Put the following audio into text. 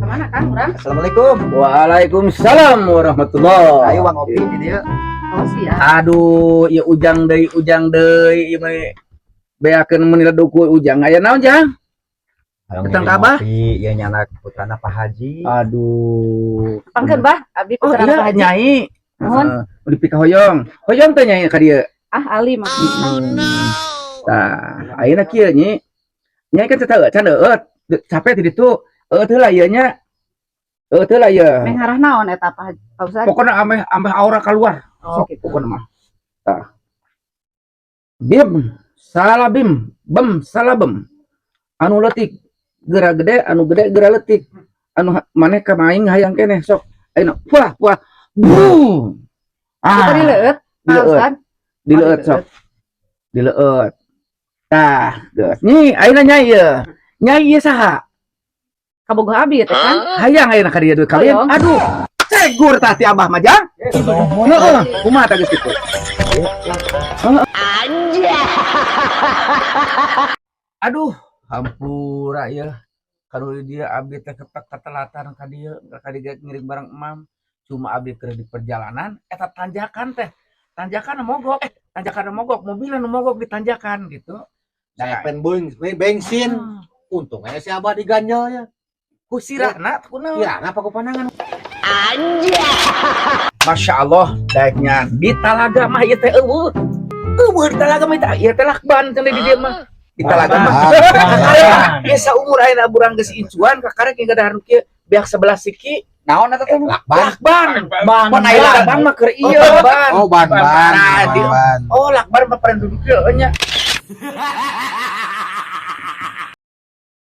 Kemana kan orang? Assalamualaikum. Waalaikumsalam warahmatullah. Ayo bang ngopi di dia. Oh sih ya. Aduh, ya ujang deui ieu mah beakeun menilai duku ujang aya naon jang? Tentang Abah? Ngopi, ya anak putrana Pak Haji. Aduh. Pangkeun bah, abdi Oh putra iya Pak Haji. nyai. Nuhun. Di pika hoyong. Hoyong teh nyai ka dieu. Ali mah. Tah, ayeuna kieu nyi. Nyai kan teu can eueut. Capek ti ditu. Eueut heula ieu nya. Eueut heula ieu. Meh ngarah naon eta Pak Haji? Pak Ustaz. Pokoknya ameh aura keluar. Oh, Sok pokoknya mah. Tah. Bim, salabim, bem, salabem. Anu leutik geura gede, anu gede geura leutik. Anu maneh ka maing hayang keneh sok. Ayeuna puah puah. Bu. Itu dileueut, Pak Ustaz. Dileueut sok. Dileueut. Tah, geus. Nyi, ayeuna nyai ieu. Nyai ieu saha? Kabogoh abdi teh kan. Hayang ayeuna ka dieu duit kawin. Hoyong. Aduh, cegur tah ti Abah mah jang. Heeh, kumaha tah geus kitu? Aduh, hampura ya. Kalau dia abdi teh ketek katelatan ka dieu, ka dieu ngiring barang emam. Cuma abdi keur di perjalanan eta tanjakan teh. Tanjakan mogok, tanjakan mogok, mobil anu mogok di tanjakan gitu. Saya pen bensin. Untung aja si Abah diganjel ya. Ku sirahna kunaon? Ya, ngapa ku panangan? Masya Allah, daeknya di talaga mah ieu teh eueuh. Eueuh di talaga mah ieu teh lakban cenah di dieu mah. Di talaga mah. Biasa umur ayeuna urang geus incuan kakarek yang gadahar kieu beak sebelah siki. Naon eta teh? Lakban. Mun aya lakban mah keur ieu ban. Oh, ban. Oh, lakban mah paren duduk kieu nya.